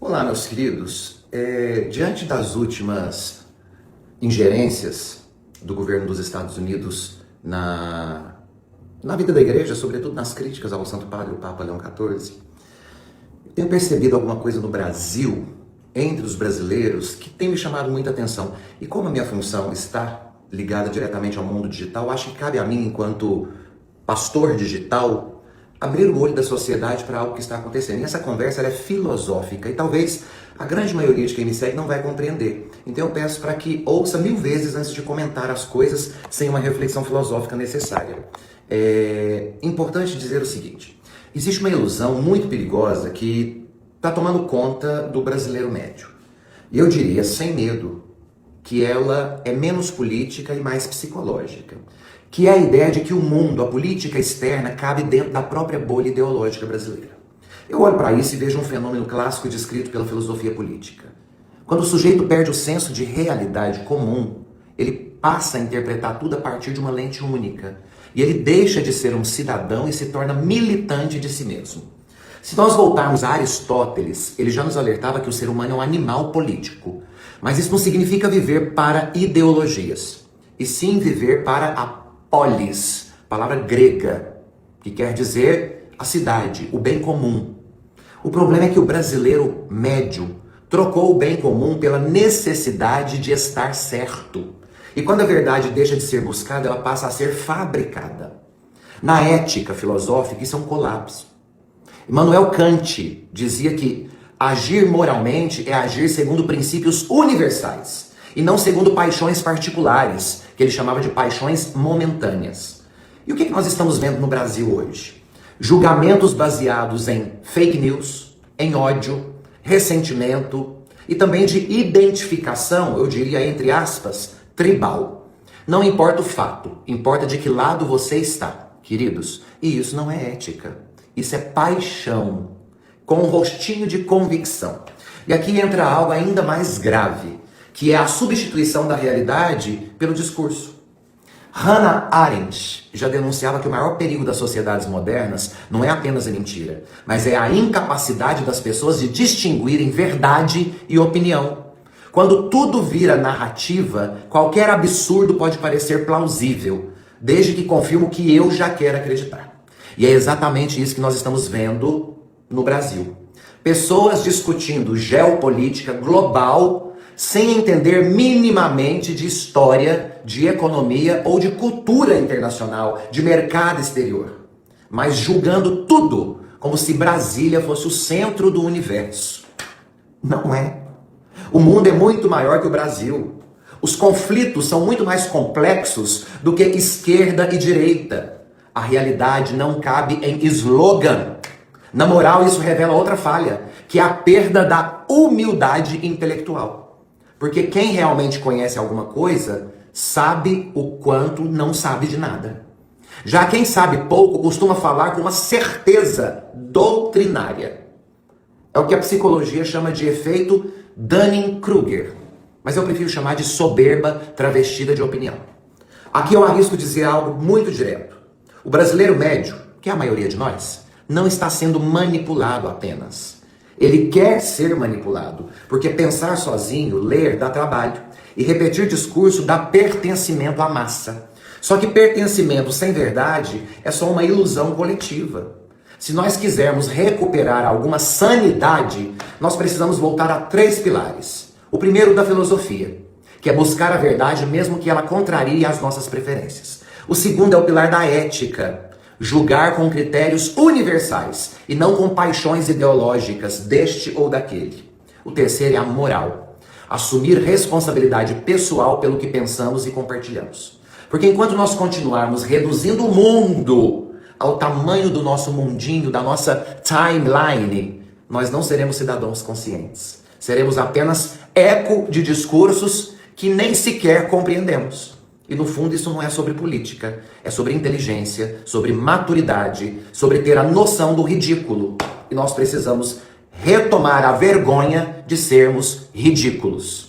Olá, meus queridos. Diante das últimas ingerências do governo dos Estados Unidos na vida da igreja, sobretudo nas críticas ao Santo Padre, o Papa Leão XIV, eu tenho percebido alguma coisa no Brasil, entre os brasileiros, que tem me chamado muita atenção. E como a minha função está ligada diretamente ao mundo digital, acho que cabe a mim, enquanto pastor digital, abrir o olho da sociedade para algo que está acontecendo. E essa conversa ela é filosófica e talvez a grande maioria de quem me segue não vai compreender. Então eu peço para que ouça 1000 vezes antes de comentar as coisas sem uma reflexão filosófica necessária. É importante dizer o seguinte: existe uma ilusão muito perigosa que está tomando conta do brasileiro médio. E eu diria, sem medo, que ela é menos política e mais psicológica. Que é a ideia de que o mundo, a política externa, cabe dentro da própria bolha ideológica brasileira. Eu olho para isso e vejo um fenômeno clássico descrito pela filosofia política. Quando o sujeito perde o senso de realidade comum, ele passa a interpretar tudo a partir de uma lente única. E ele deixa de ser um cidadão e se torna militante de si mesmo. Se nós voltarmos a Aristóteles, ele já nos alertava que o ser humano é um animal político. Mas isso não significa viver para ideologias, e sim viver para a polis, palavra grega, que quer dizer a cidade, o bem comum. O problema é que o brasileiro médio trocou o bem comum pela necessidade de estar certo. E quando a verdade deixa de ser buscada, ela passa a ser fabricada. Na ética filosófica, isso é um colapso. Immanuel Kant dizia que agir moralmente é agir segundo princípios universais e não segundo paixões particulares, que ele chamava de paixões momentâneas. E o que nós estamos vendo no Brasil hoje? Julgamentos baseados em fake news, em ódio, ressentimento e também de identificação, eu diria entre aspas, tribal. Não importa o fato, importa de que lado você está, queridos. E isso não é ética, isso é paixão, com um rostinho de convicção. E aqui entra algo ainda mais grave, que é a substituição da realidade pelo discurso. Hannah Arendt já denunciava que o maior perigo das sociedades modernas não é apenas a mentira, mas é a incapacidade das pessoas de distinguirem verdade e opinião. Quando tudo vira narrativa, qualquer absurdo pode parecer plausível, desde que confirme o que eu já quero acreditar. E é exatamente isso que nós estamos vendo no Brasil. Pessoas discutindo geopolítica global sem entender minimamente de história, de economia ou de cultura internacional, de mercado exterior, mas julgando tudo como se Brasília fosse o centro do universo. Não é. O mundo é muito maior que o Brasil. Os conflitos são muito mais complexos do que esquerda e direita. A realidade não cabe em slogan. Na moral, isso revela outra falha, que é a perda da humildade intelectual. Porque quem realmente conhece alguma coisa, sabe o quanto não sabe de nada. Já quem sabe pouco costuma falar com uma certeza doutrinária. É o que a psicologia chama de efeito Dunning-Kruger. Mas eu prefiro chamar de soberba travestida de opinião. Aqui eu arrisco dizer algo muito direto. O brasileiro médio, que é a maioria de nós, não está sendo manipulado apenas. Ele quer ser manipulado, porque pensar sozinho, ler, dá trabalho. E repetir discurso dá pertencimento à massa. Só que pertencimento sem verdade é só uma ilusão coletiva. Se nós quisermos recuperar alguma sanidade, nós precisamos voltar a 3 pilares. O primeiro da filosofia, que é buscar a verdade mesmo que ela contrarie as nossas preferências. O segundo é o pilar da ética, julgar com critérios universais e não com paixões ideológicas deste ou daquele. O terceiro é a moral, assumir responsabilidade pessoal pelo que pensamos e compartilhamos. Porque enquanto nós continuarmos reduzindo o mundo ao tamanho do nosso mundinho, da nossa timeline, nós não seremos cidadãos conscientes. Seremos apenas eco de discursos que nem sequer compreendemos. E no fundo isso não é sobre política, é sobre inteligência, sobre maturidade, sobre ter a noção do ridículo. E nós precisamos retomar a vergonha de sermos ridículos.